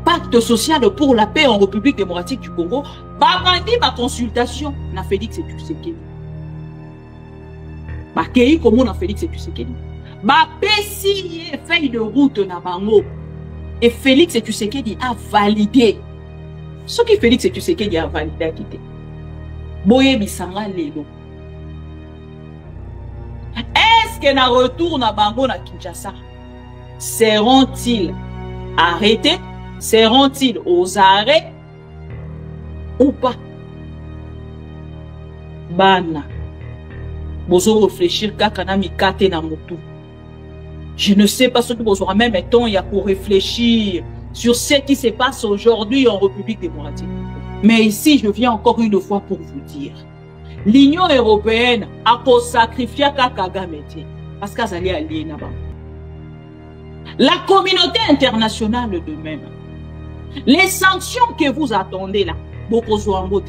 Pacte social pour la paix en République démocratique du Congo. Babandi ma consultation na Félix Tshisekedi. Ba kei comme na Félix Tshisekedi. Ba pesi feuille de route na bango. Et Félix Tshisekedi a validé. Ce qui Félix Tshisekedi a validé à quitter. Boye bisanga lelo. Est-ce que na retour na bango na Kinshasa seront-ils arrêtés? Seront-ils aux arrêts ou pas? Bana. Bozo réfléchir kakana mikate na motu. Je ne sais pas ce que vous aurez même temps il y a pour réfléchir sur ce qui se passe aujourd'hui en République démocratique. Mais ici, je viens encore une fois pour vous dire, l'Union européenne a sacrifié Kagame parce qu'elle allait allier là-bas. La communauté internationale de même. Les sanctions que vous attendez là, beaucoup sont en mode.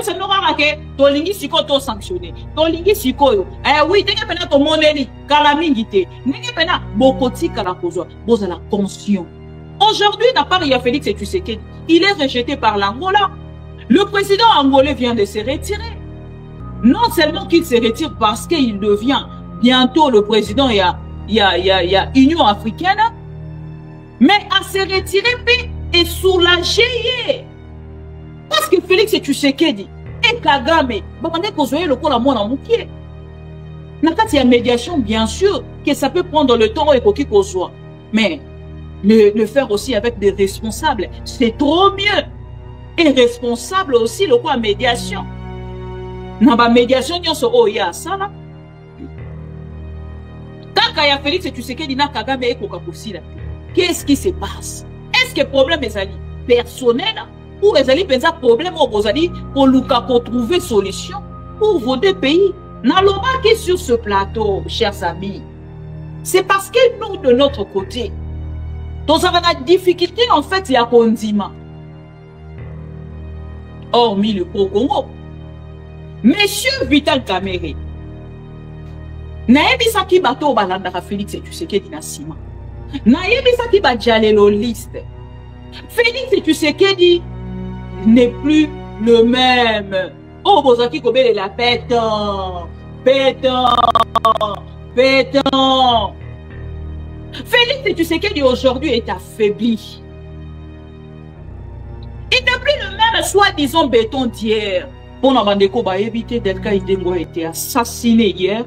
C'est normal que tolingi siko to sanctionné. Tolingi siko yo. Oui, t'es pena to moneli, kalamingité. N'es pena bokoti kalakozo. Vous la conscience. Aujourd'hui, n'a pas il y a Félix Tshisekedi. Il est rejeté par l'Angola. Le président angolais vient de se retirer. Non seulement qu'il se retire parce qu'il devient bientôt le président, il y a Union africaine, mais à se retirer et soulager. Parce que Félix Tshisekedi et Kagame, le il y a médiation, bien sûr, que ça peut prendre le temps et qu'on soit. Mais le faire aussi avec des responsables, c'est trop mieux. Et responsable aussi, le quoi médiation. Dans la médiation, il y a ça là. Quand il y a Félix Tshisekedi, Kagame et Kagame, qu'est-ce qui se passe? Est-ce que le problème est personnel? Ou les alliés pensent problème aux alliés pour trouver solution pour vos deux pays. N'allons pas que sur ce plateau, chers amis. C'est parce que nous, de notre côté, nous avons la difficulté, en fait, il y a condiment. Hormis le Congo. Monsieur Vital Kamerhe, naebisa ki bato balandaka Félix Tshisekedi na sima. Naebisa ki ba jalelo liste. Félix Tshisekedi n'est plus le même. Oh, Bozaki Kobele la pétant. Félix Tshisekedi aujourd'hui est affaibli. Il n'est plus le même soi-disant béton d'hier. Pour Nabandeko ba éviter Delka Idengo a été assassiné hier.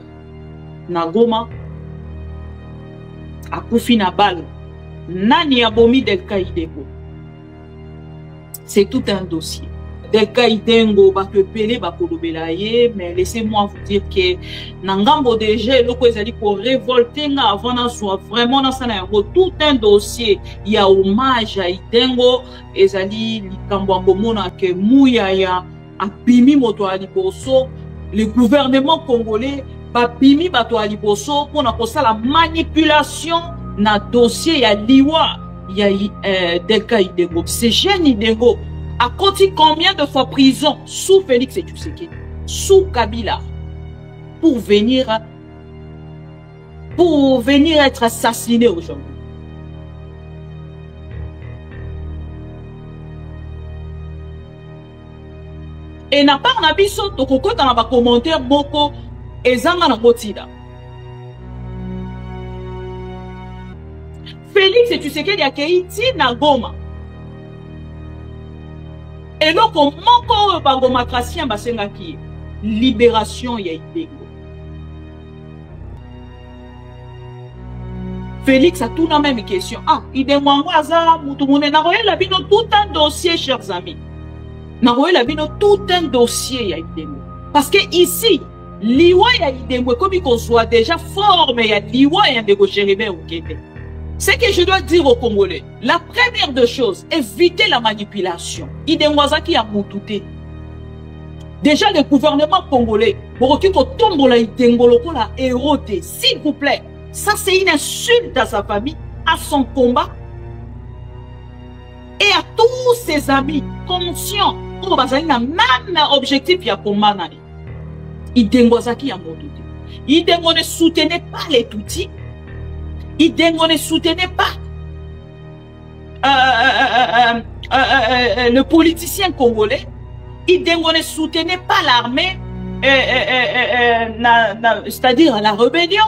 Nagoma. A Koufina Bal. Nani abomi Delka Idengo. C'est tout un dossier. Delka Idengo va te peler, va kolobelaye, mais laissez-moi vous dire que Nangambo déjà, le quoi ils pour révolter avant d'en soit vraiment dans ça tout un dossier. Il y a hommage à Idengo, ils allaient likambo mona que Mouyaya a pimi moto aliboso, le gouvernement congolais a pimi bato aliboso pour na ça la manipulation na dossier ya liwa. Il y a Delka Idengo. C'est jeune Idengo a continué combien de fois prison sous Félix Tshisekedi, sous Kabila, pour venir être assassiné aujourd'hui. Et n'a pas un abisso, donc quand on a commentaire beaucoup, et zanga na botida. Félix Tshisekedi a Keiti na Goma. Et donc, on manque par Gomatracien Basengaki. Libération ya Idengo. Félix a tout la même question. Ah, Idengo Aza, Moutoumone, Naroye la bino tout un dossier, chers amis. Naroye la bino tout un dossier ya Idengo. Parce que ici, Liwa ya Idengo, comme il soit déjà formé, ya Liwa ya Idengo Chéribé ou Kété. Ce que je dois dire aux Congolais, la première des choses, éviter la manipulation. Idengwazaki a moutouté. Déjà, le gouvernement congolais, pour qu'il tombe la Idengoloko la éroté, s'il vous plaît, ça c'est une insulte à sa famille, à son combat, et à tous ses amis conscients, pour bazali na même objectif ya combat nani. Idengwazaki a moutouté. Idengo ne soutenait pas les Tutsis. Idengo ne soutenait pas le politicien congolais, il ne soutenait pas l'armée, c'est-à-dire la rébellion.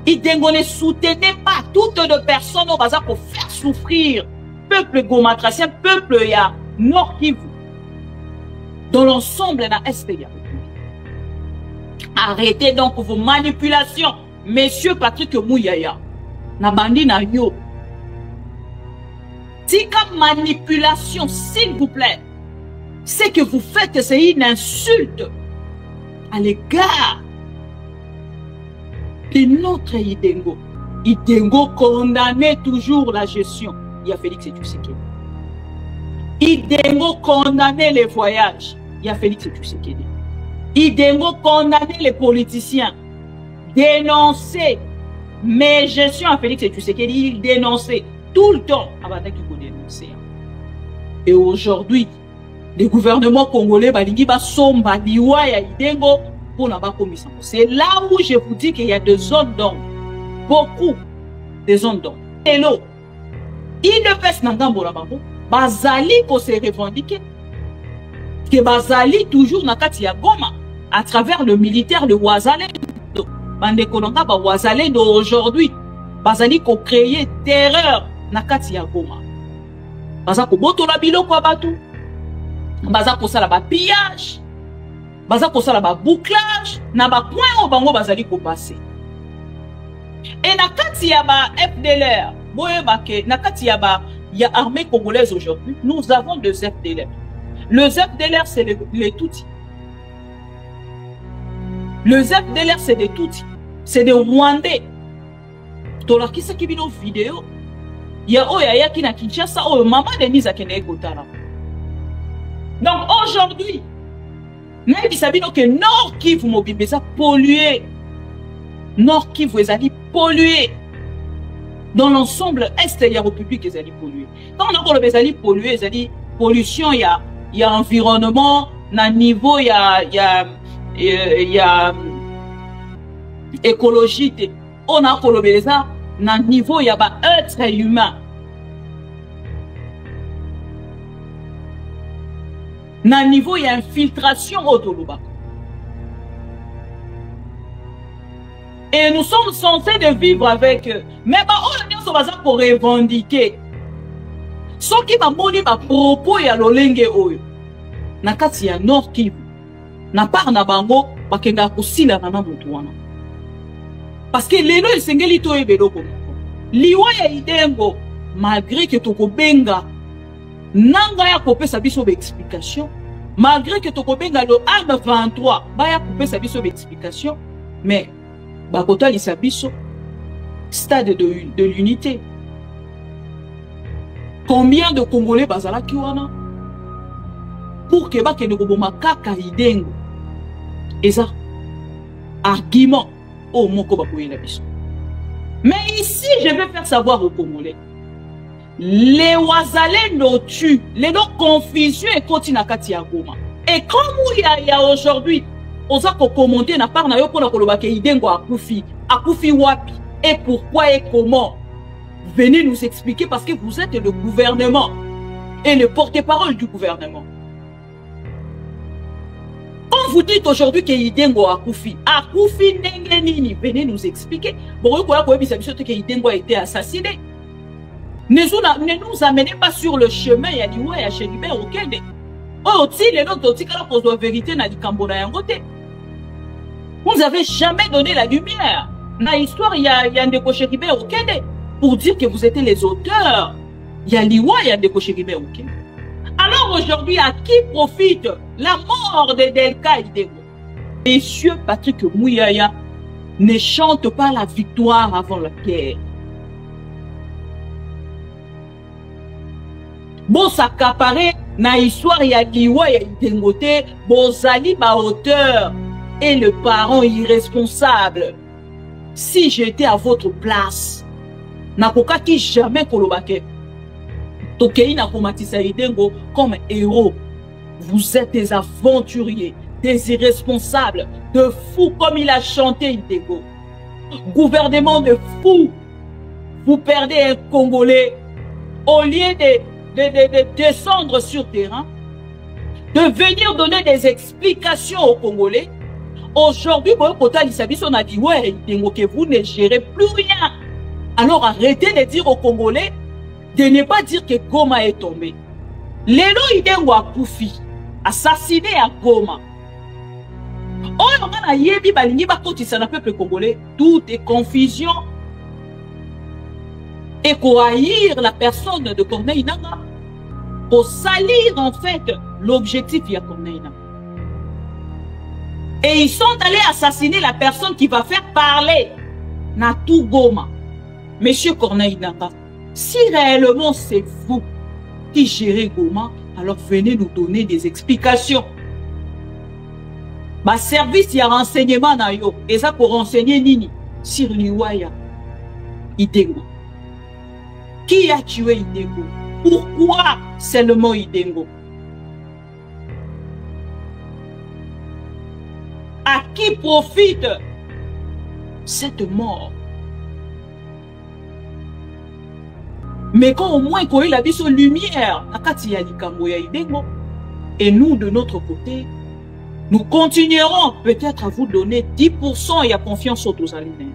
Il ne soutenait pas toutes les personnes pour faire souffrir peuple gomatracien, peuple ya Nord Kivu. Dans l'ensemble, na SPA. Arrêtez donc vos manipulations. Monsieur Patrick Mouyaya, na bandi na yo. Tika manipulation, s'il vous plaît. Ce que vous faites, c'est une insulte à l'égard de notre Idengo. Idengo condamnait toujours la gestion. Il y a Félix Tshisekedi. Idengo condamnait les voyages. Il y a Félix Tshisekedi. Idengo condamnait les politiciens. Dénoncer mes gestions à Félix Tshisekedi. Il dénonçait tout le temps avant qu'il dénonce. Et aujourd'hui, le gouvernement congolais balingi ba somba liwa ya Idengo pour la commission. C'est là où je vous dis qu'il y a des zones d'ombre. Beaucoup de zones d'ombre. Et l'eau, il ne fait n'angambo la bango. Bazali pour se revendiquer. Que Bazali toujours na kati ya Goma à travers le militaire de Ouazalendo. Bande kolonga ba Ouazalendo aujourd'hui. Bazali ko créer terreur na kati ya Goma. Baza ko botola biloko ya batu. Baza ko sala ba pillage. Baza ko sala ba bouclage na ba point au bango bazali ko passer. Et na kati ya ba FDLR, boye bake na kati ya ba ya armée congolaise aujourd'hui, nous avons deux FDLR. Le FDLR c'est les Tutsis. Le FDLR c'est des Tutsis. C'est des Rwandais. Tola kisa kibino vidéo. Ya oya ya kina Kinshasa o maman Denise akene kotala. Donc aujourd'hui, même si sabino que Nord Kivu mobimeza pollué. Nord Kivu ezali pollué. Dans l'ensemble est il y a République ezali pollué. Quand on a encore le ezali pollué, ezali pollution, il y a environnement, na niveau il y a écologie. On a encore le beza, na niveau il y a ba être humain. Na niveau il y a infiltration au Toluba. Et nous sommes censés de vivre avec eux. Mais on est pour revendiquer. Ce qui va mourir par propos ya lolenge oyo. Na kati ya Nord Kivu. Na part na bango bakenda kusila na mutu wana. Parce que lelo esengeli to ebelo ko. Liwa ya Idengo malgré que toko benga nanga ya kopesa biso be explication, malgré que toko benga le arme 23 ba ya kopesa biso be explication, mais bakota lisabiso stade de l'unité. Combien de Congolais bazala kiwana pour que bakende koboma kaka Idengo. Et ça argument au moko bakoyela biso. Mais ici je vais faire savoir aux Congolais. Les Ouazalendo tuent, les deux confusions et continuent à Katia Goma. Et comme il y a aujourd'hui, on a commenté na part na yo pour la kolobake Idengo akufi wapi et pourquoi et comment. Venez nous expliquer parce que vous êtes le gouvernement et le porte-parole du gouvernement. Quand vous dites aujourd'hui que Idengo akufi nengenini, venez nous expliquer. Bon, que Idengo a été assassiné. Ne nous amenez pas sur le chemin, il y a du ouais, il y a chez Libé, ok. Oh, si les autres, si la cause de vérité n'a dit Cambona et Angoté. Vous n'avez jamais donné la lumière. Dans l'histoire, il y a un décoché Libé, ok. Pour dire que vous étiez les auteurs. Il y a l'Iwa, il y a un décoché Libé, ok. Alors aujourd'hui, à qui profite la mort de Delka Idengo? Monsieur Patrick Mouyaya ne chante pas la victoire avant la guerre. Bon, s'accaparer na histoire ya liwa ya Idengote, bozali ba auteur et le parent irresponsable. Si j'étais à votre place, nakoka ki jamais kolobake. Tokei na komatisa Idengo comme héros. Vous êtes des aventuriers, des irresponsables, de fous comme il a chanté Idengo. Gouvernement de fous. Vous perdez un Congolais au lieu de descendre sur terrain, de venir donner des explications aux Congolais. Aujourd'hui, on a dit, ouais, que vous ne gérez plus rien. Alors arrêtez de dire aux Congolais de ne pas dire que Goma est tombé. Lelo Idengo a Koufi, assassiné à Goma. Oh, on a yebi balingi bakotisa na peuple congolais. Tout est confusion. Et pour haïr la personne de Corneille Nangaa, pour salir en fait l'objectif de Corneille Nangaa. Et ils sont allés assassiner la personne qui va faire parler Natou Goma. Monsieur Corneille Nangaa, si réellement c'est vous qui gérez Goma, alors venez nous donner des explications. Ma service, il y a renseignement na yo. Et ça pour renseigner Nini sur Liwaya Idengo. Qui a tué Idengo? Pourquoi seulement Idengo? À qui profite cette mort? Mais quand au moins il a dit sur lumière, et nous de notre côté, nous continuerons peut-être à vous donner 10% et à confiance aux Tozalinais.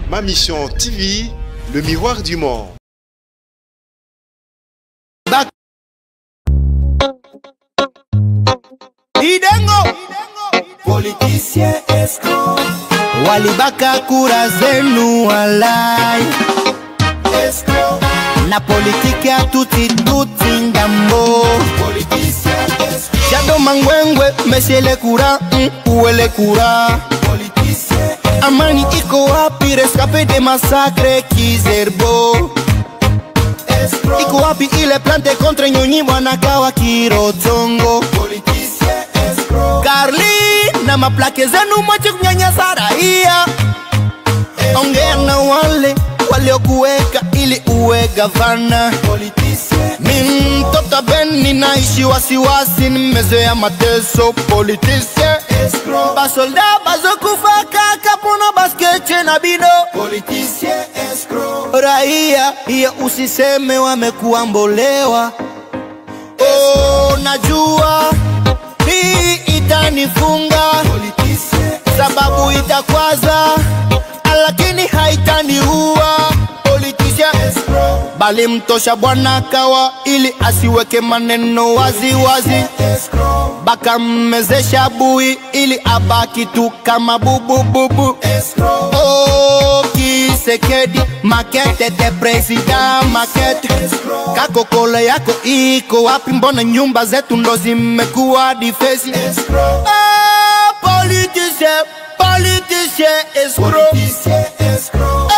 Ma mission TV, le miroir du monde. Idengo, politicien escroc. Walibaka kura zenu walai. Escroc. Na politique ya tuti ngambo. Politicien escroc. Jado mangwengwe, monsieur le courant, où est le courant? Politicien. Amani iko wapi, rescapé des massacres Kizerbo. Escroc. Iko wapi ile plante contre Nyonyi Mwanakawa Kirotongo. Politicien escroc. Carly na maplake zenu mwache kunyanyasa raia. Ongea na wale waliokuweka ili uwe gavana. Politicien. Mimi mtoto Beni naishi wasiwasi, nimezoea mateso. Politicien escroc. Basolda bazokufa kaka pona baskeche na bino. Politicien escroc. Raia hiyo usiseme wamekuwa mbolewa. Oh, najua hii itanifunga. Politicien. Sababu itakwaza lakini haitaniua. Politicien escroc. Bali mtosha bwana kawa ili asiweke maneno wazi wazi. Escroc. Baka mmezesha bui ili abaki tu kama bubu bubu. Escroc. Oh, Kisekedi makete te president makete. Escroc. Kako kole yako iko wapi, mbona nyumba zetu ndo zimekuwa difesi? Escroc. Ah, politicien, politicien escroc. Politicien escroc.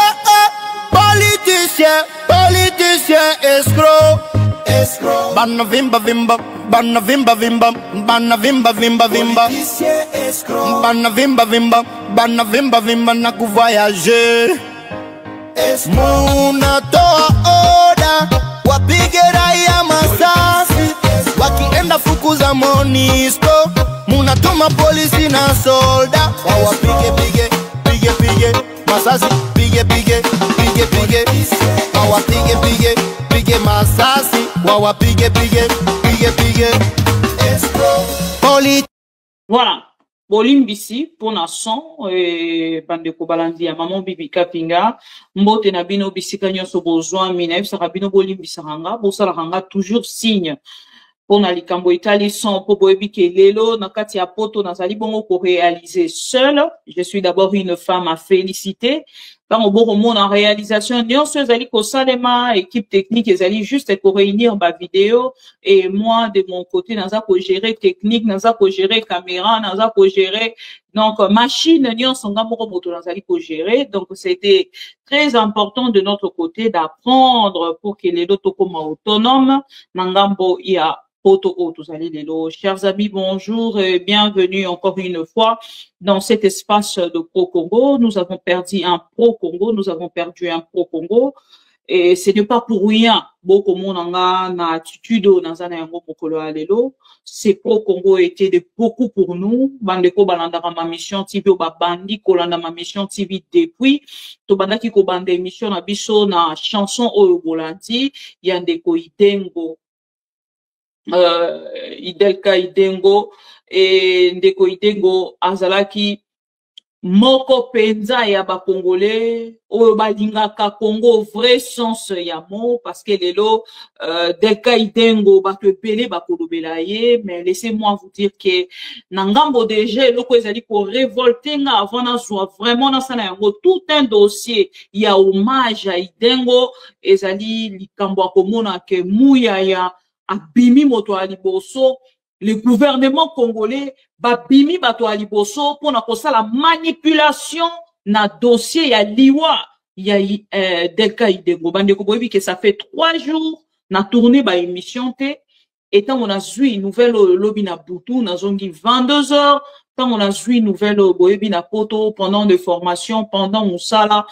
Politicien, politicien escroc. Escroc. Bana vimba vimba, bana vimba vimba, bana vimba vimba vimba. Politicien escroc. Bana vimba vimba, bana vimba vimba na kuvoyager. Escroc. Munatoa oda wapige raia masasi, wakienda fukuza Monisco. Munatuma polisi na solda wawapige pige pige pige masasi, pige pige pige pige wawapige pige pige masasi, wawapige pige pige pige. Voilà. Bolimbisi pour nason bande ko balandi ya maman bibi kapinga mbote na bino bisika nyonso besoin mina sa bino bolimbisa ranga bosala ranga toujours signe. On a likambo itali son po boyebi ke lelo na kati ya poto nazali bongo ko réaliser seul. Je suis d'abord une femme à féliciter. Dans au bon monde en réalisation, nyonso ezali ko salema équipe technique ezali juste ko réunir ma vidéo et moi de mon côté naza ko gérer technique, naza ko gérer caméra, naza ko gérer donc machine nyonso ngamoko moto nazali ko gérer. Donc c'était très important de notre côté d'apprendre pour que les autres comme autonomes nangambo ya Poto Lelo. Chers amis, bonjour et bienvenue encore une fois dans cet espace de Pro Congo. Nous avons perdu un Pro Congo, nous avons perdu un Pro Congo. Et ce n'est pas pour rien. Beaucoup de monde na attitude dans un yango mokolo alelo. C'est pro Congo était de beaucoup pour nous. Bandeko balanda ma mission TV ou bandi kolanda ma mission TV depuis. To bandaki ko bande émission na biso na chanson oyo bolanti yandeko itengo. Idelka Idengo et ndeko Idengo azalaki moko penza ya ba congolais oyo balingaka Congo vrai sens ya mot parce que lelo Delka Idengo ba ke pele ba kolobela ye mais laissez-moi vous dire que na ngambo déjà loko ezali ko révolter nga avant na soit vraiment na sana yango tout un dossier ya hommage à Idengo ezali likambo akomona ke muya ya abimi moto aliboso le gouvernement congolais babimi bato aliboso pour na kosala manipulation na dossier ya liwa ya Delka Idengo bandeko boyebi que ça fait 3 jours na tourner ba émission te et tant on a zui nouvelle lobby na butu na zongi 22h tant on a zui nouvelle boyebi na poto pendant de formation pendant musala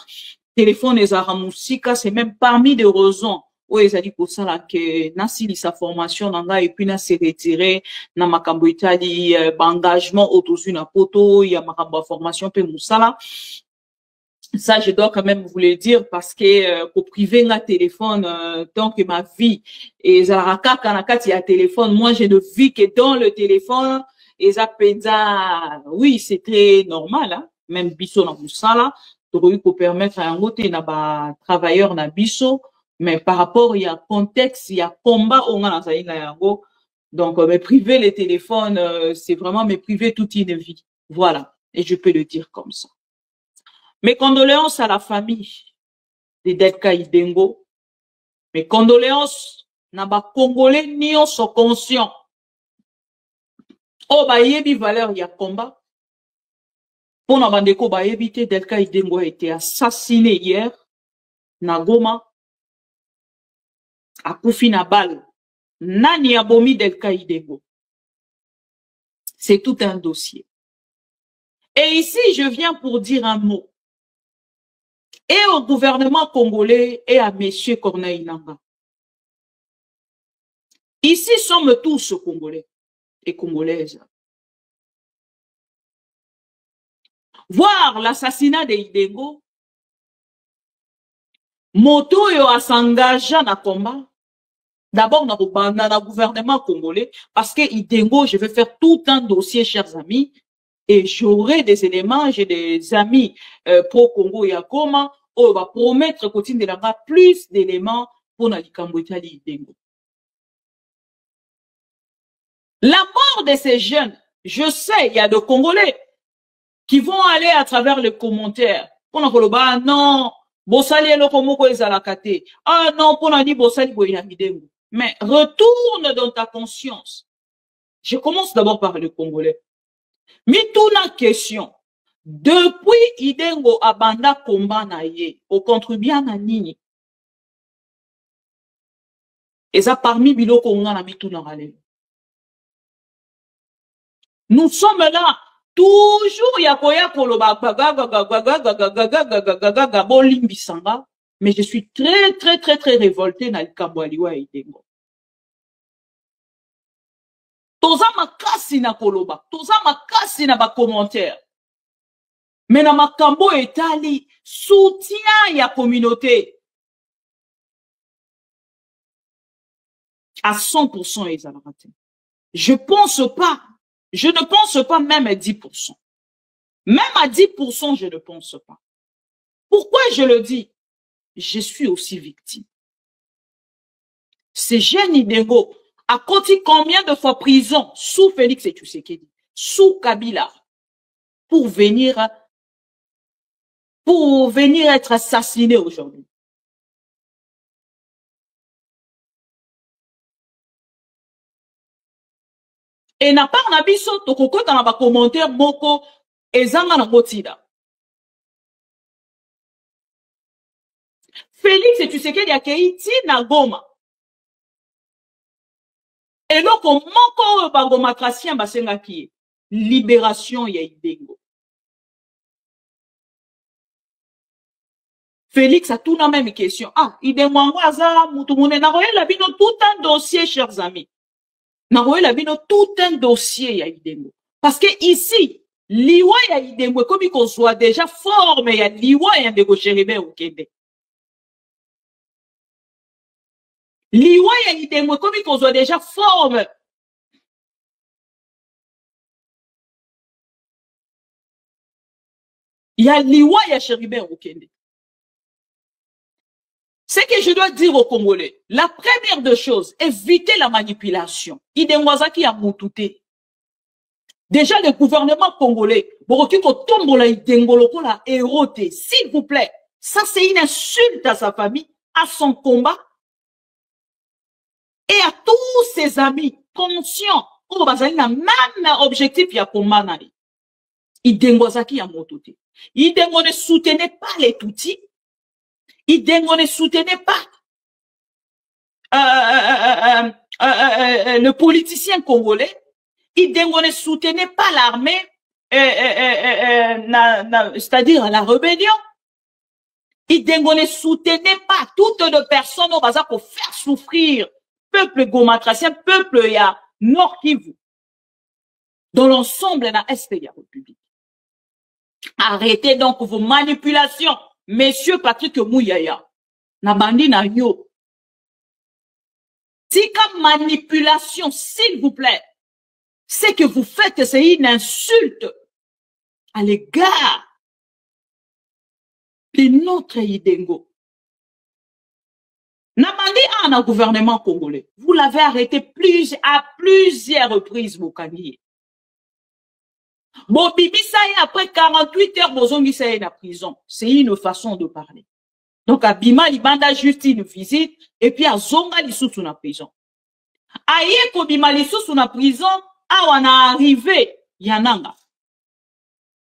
téléphone ezara musika c'est même parmi des raisons où ezali kosala ke nasili sa formation nanga et puis na se retirer na makambo itali engagement autour na poto ya makambo formation pe musala. Ça je dois quand même vous le dire parce que pour priver na téléphone tant que ma vie et zaraka kanakati ya téléphone moi je ne vis que dans le téléphone et ça penza oui c'est très normal hein même biso na musala to ko permettre à un côté na ba travailleur na biso. Mais par rapport, il y a contexte, il y a combat, on a yango. Donc, me priver les téléphones, c'est vraiment me priver toute une vie. Voilà. Et je peux le dire comme ça. Mes condoléances à la famille de Delka Idengo. Mes condoléances, na ba Congolais, ni on sont conscients. Oh, ba yebi valeur, il y a combat. Pour na bandeko, ba yebite, Delka Idengo a été assassiné hier, na Goma. Akufi na balle. Nani abomi Delka Idengo. C'est tout un dossier. Et ici, je viens pour dire un mot. Et au gouvernement congolais et à monsieur Corneille Nangaa. Ici sommes tous Congolais et Congolaises. Voir l'assassinat de Idengo, moto yo a s'engagé na combat. D'abord, dans le gouvernement congolais, parce que Idengo, je vais faire tout un dossier, chers amis, et j'aurai des éléments, j'ai des amis pro-Congo et à Goma, on va promettre qu'au de là plus d'éléments pour Nalikambo Itali Idengo. La mort de ces jeunes, je sais, il y a des Congolais qui vont aller à travers les commentaires. Pour nous non, Bossali Lokomoko ezalakate. Ah non, pour nous dire Bossali Boyamidengo. Mais retourne dans ta conscience. Je commence d'abord par le Congolais. Mais toute la question, depuis Idengo abanda combat na ye, au contribué na nini. Et ça parmi biloko nga na mitu na rale. Nous sommes là, toujours yakoya koloba bolimbisanga. Mais je suis très révolté na likambo aliwa Idengo. Toza makasi na koloba, toza makasi na ba commentaire. Mais na makambo etali soutien ya communauté. À 100% ezalaka. Je ne pense pas même à 10%. Même à 10%, je ne pense pas. Pourquoi je le dis? Je suis aussi victime. Ces jeunes Idengo a coûté combien de fois prison sous Félix Tshisekedi, sous Kabila, pour venir être assassiné aujourd'hui. Et n'a pas na biso tokoko dans ba commentaire moko ezanga na kotida. Félix Tshisekedi akeiti na Goma. Et donc, moko ba Goma tracien basenga ki libération ya Idengo. Félix a tout la même question. Ah, il demande à Moutoumouné, la bino tout un dossier, chers amis. La bino tout un dossier, ya Idengo. Parce que ici, liwa ya Idengo, comme il qu'on soit déjà formé, ya liwa ya Ndego Chéribé ou Kende. Liwa ya Idengo, comme il qu'on soit déjà formé. Ya liwa ya Chéribé ou Kende. Ce que je dois dire aux Congolais, la première des choses, éviter la manipulation. Idengwazaki a moutouté. Déjà, le gouvernement congolais, s'il vous plaît, ça c'est une insulte à sa famille, à son combat et à tous ses amis conscients. Pour bazali na même objectif ya combat. Idengwazaki a moutouté. Idengo ne soutenait pas les Tutsis. Idengo ne soutenait pas le politicien congolais. Idengo ne soutenait pas l'armée, c'est-à-dire la rébellion. Idengo ne soutenait pas toutes les personnes au bazar pour faire souffrir peuple gomatracien, peuple ya Nord Kivu, dans l'ensemble de la Est de la République. Arrêtez donc vos manipulations. Monsieur Patrick Mouyaya, na bandi na yo. Si comme manipulation, s'il vous plaît, ce que vous faites, c'est une insulte à l'égard de notre Idengo. Na bandi a un gouvernement congolais. Vous l'avez arrêté à plusieurs reprises, Mokaniye. Bon, Bibi Saï, après 48 heures, Bozongi Saï est en prison. C'est une façon de parler. Donc, à Bima, il banda juste une visite, et puis à Zonga, il sous la prison. Aïe, ko Bima, il sous la prison, ah, on a arrivé, Yananga.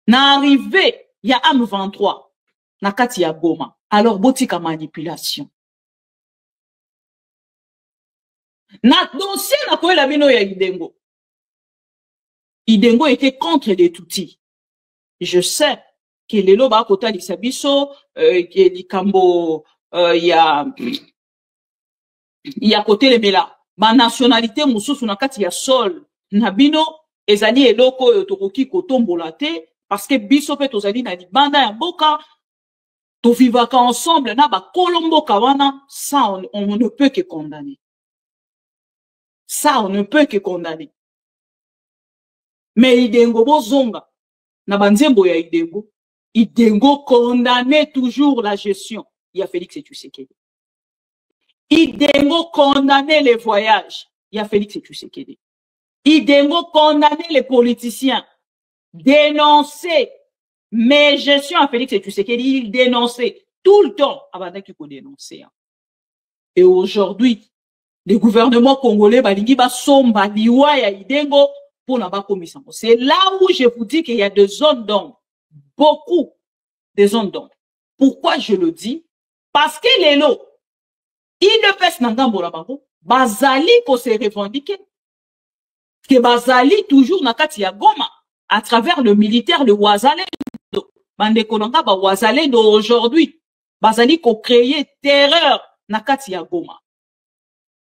Na arrivé, il y a AM23. Na kati ya Goma. Alors, botika manipulation. Na dossier, na koe la bino ya Idengo. Idengo était contre les Tutsis. Je sais que les loba à côté d'Isabiso, que l'Ikambo, il y a côté les Mela. Ma nationalité, moussou sunakati ya sol. Nabino, ezali eloko yotokoki kotombolate, parce que biso pe tozali na libanda ya mboka, to vivaka ensemble, na ba kolombo kawana, ça on ne peut que condamner. Ça, on ne peut que condamner. Mais Idengo bozonga, na banzembo ya Idengo, Idengo condamnait toujours la gestion. Il y a Félix Tshisekedi. Idengo condamnait les voyages. Il y a Félix Tshisekedi. Idengo condamnait les politiciens. Dénoncer. Mais gestion à Félix Tshisekedi, il dénonçait tout le temps avant qu'il faut dénoncer. Et aujourd'hui, le gouvernement congolais, balingi ba somba liwa ya Idengo, pour la commission. C'est là où je vous dis qu'il y a des zones d'ombre. Beaucoup de zones d'ombre. Pourquoi je le dis? Parce que les lots, ils ne pèsent n'engambo la babo, bazali ko se revendiquer. Que bazali toujours nakati ya Goma, à travers le militaire, le Wazalendo. Bande kolonga ba Wazalendo aujourd'hui. Bazali ko créer terreur nakati ya Goma.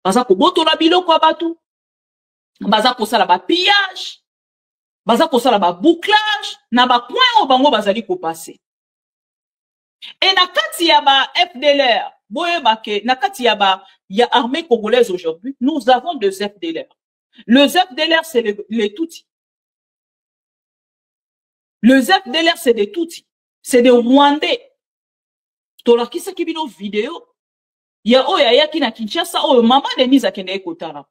Baza ko boto la biloko abatu. Baza kosala ba pillage, baza kosala ba bouclage, na ba point au bango bazali ko passer. Et na kati ya ba FDLR, boye bake, na kati ya ba ya armée congolaise aujourd'hui, nous avons deux FDLR. Le FDLR c'est les Tutsis. Le FDLR c'est des Tutsis, c'est des Rwandais. Tola kisa kibino vidéo, ya oya ya ki na Kinshasa, oh maman Denise akende kotala.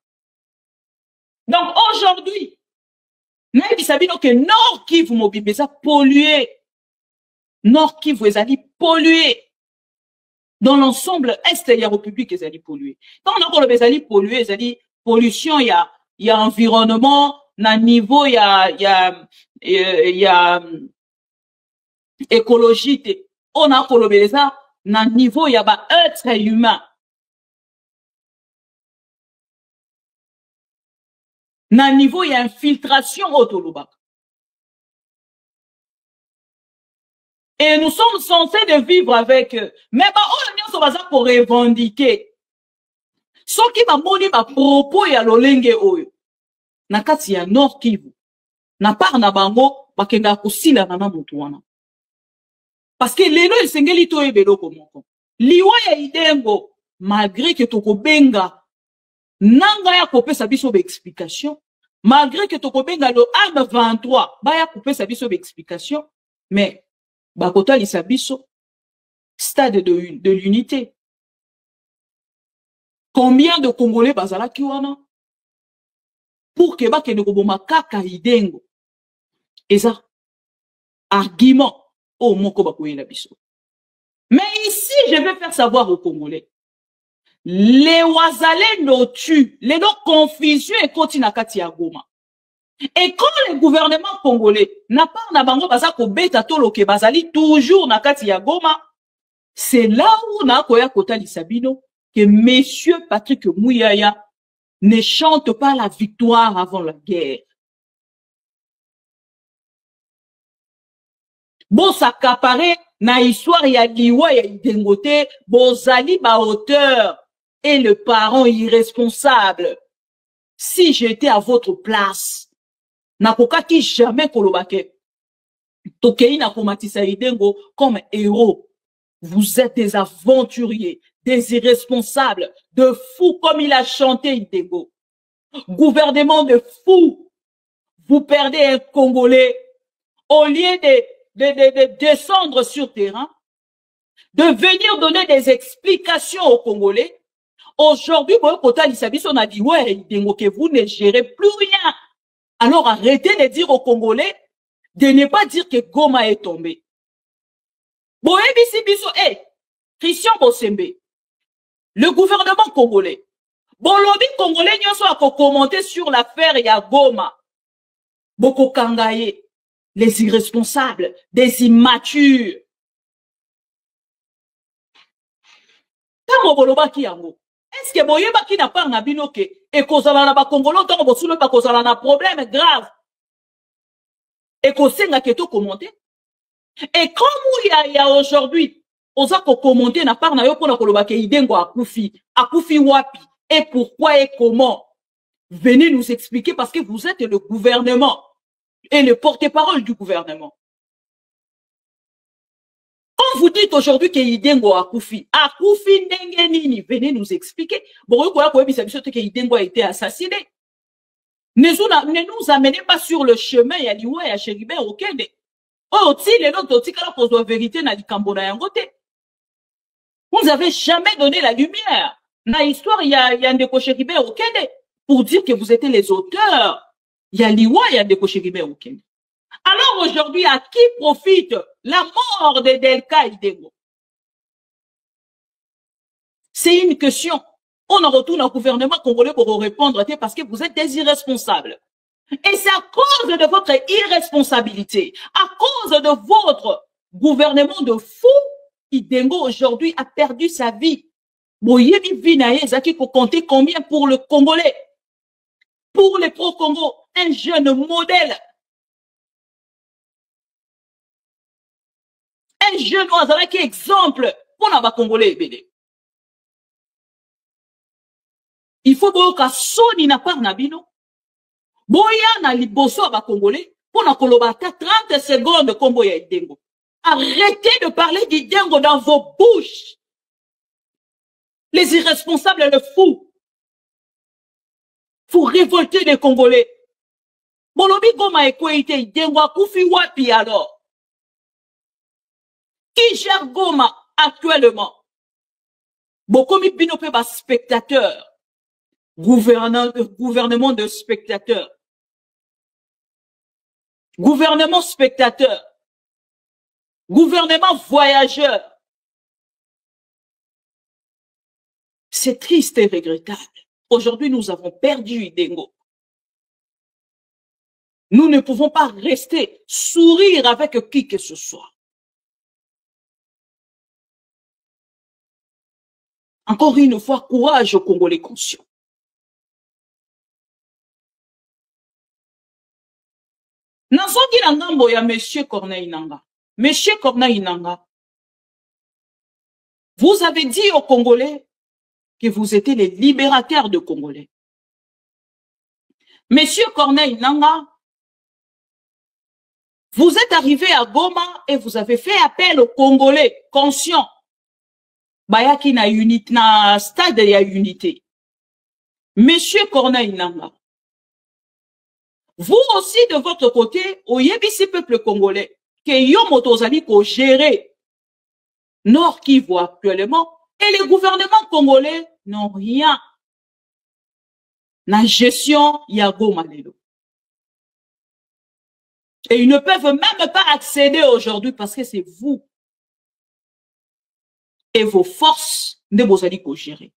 Donc aujourd'hui, nous savons que Nord Kivu mobile pollué. Nord Kivu est pollué. Dans l'ensemble est de la République est pollué. Quand on a les pollué, c'est pollution, il y a environnement, na niveau il y a écologie. On a colobé ça, na niveau il y a être humain. Na niveau, il y a infiltration au Toloba. Et nous sommes censés de vivre avec eux. Mais on est censé pour revendiquer. Ce qui va moni ma propos ya lolenge oyo. Na kati ya Nord Kivu. Na part na bango bakenda kusila na mutu wana. Parce que lelo esengeli to ebelo komoko. Liwa ya Idengo malgré que toko benga nanga ya kopesa biso be explication, malgré que toko benga le arme 23 ba ya kopesa biso be explication, mais bakota lisabiso stade de l'unité. Combien de Congolais bazala ki wana pour que bakende koboma kaka Idengo. Eza argument au moko bakoyela biso. Mais ici je vais faire savoir aux Congolais. Les Wazalendo tuent, les non confusion et continue à Katia Goma. Et quand le gouvernement congolais n'a pas na bango bazako beta tolo ke bazali toujours na Katia Goma, c'est là où na koya kota lisabino que monsieur Patrick Mouyaya ne chante pas la victoire avant la guerre. Bon s'accaparer na histoire ya liwa ya Idengote, bozali ba auteur et le parent irresponsable. Si j'étais à votre place, nakokaki jamais kolobake. Tokei na komatisa Idengo comme héros. Vous êtes des aventuriers, des irresponsables, de fous comme il a chanté Idengo. Gouvernement de fous. Vous perdez un Congolais. Au lieu de descendre sur terrain, de venir donner des explications aux Congolais, aujourd'hui, on a dit, ouais, que vous ne gérez plus rien. Alors arrêtez de dire aux Congolais de ne pas dire que Goma est tombé. Bon, Christian Bosembe, le gouvernement congolais, bon, lobby congolais, nous avons commenté sur l'affaire ya Goma. Boko Kangaye, les irresponsables, des immatures. Est-ce que boye baki na part na binoke et kozala na ba Congolais tant bosule ba kozala na problème grave et kosenga keto commenter et comme il y a aujourd'hui oza ko commenter na part na yo pona koloba ke Idengo akufi wapi et pourquoi et comment, venez nous expliquer parce que vous êtes le gouvernement et le porte-parole du gouvernement. Quand vous dites aujourd'hui que Idengo akufi ndenge nini, venez nous expliquer. Bon, que Idengo a été assassiné. Ne nous amenez pas sur le chemin ya liwa ya Chéribert Okende. Oh, si les autres tika la pose la vérité na likambo na yango te. Vous n'avez jamais donné la lumière. Na histoire ya ndeko Chéribert Okende pour dire que vous étiez les auteurs. Ya liwa ya ndeko Chéribert Okende. Alors aujourd'hui, à qui profite la mort de Delka Idengo? C'est une question. On en retourne au gouvernement congolais pour répondre parce que vous êtes des irresponsables. Et c'est à cause de votre irresponsabilité, à cause de votre gouvernement de fou, Idengo aujourd'hui a perdu sa vie. Boyebi Vinaye Zaki pour compter combien pour le Congolais? Pour les pro-Congo, un jeune modèle. Un jeune oiseau qui est exemple pour les Congolais. Il faut que Sony n'a pas nabino. Boya na liboso ba Congolais pour na kolobata 30 secondes combo ya Idengo. Arrêtez de parler d'Idengo dans vos bouches. Les irresponsables, le fou. Faut révolter les Congolais. Bolobi Goma Ekoite Idengo akufi wapi alors? Qui gère Goma actuellement? Bokomi Binope ba spectateur. Gouvernement de spectateurs. Gouvernement spectateur. Gouvernement voyageur. C'est triste et regrettable. Aujourd'hui, nous avons perdu Idengo. Nous ne pouvons pas rester sourire avec qui que ce soit. Encore une fois, courage aux Congolais conscients. Nansoki na ngambo ya Monsieur Corneille Nanga. Monsieur Corneille Nangaa, vous avez dit aux Congolais que vous étiez les libérateurs de Congolais. Monsieur Corneille Nangaa, vous êtes arrivé à Goma et vous avez fait appel aux Congolais conscients. Bayaki na unité, na stade ya unité. Monsieur Corneille Nangaa, vous aussi de votre côté, au yebisi peuple congolais, que yo motozali ko gérer Nord Kivu actuellement, et les gouvernements congolais n'ont rien. Na gestion ya Goma lelo. Et ils ne peuvent même pas accéder aujourd'hui parce que c'est vous et vos forces de bozali ko gérer.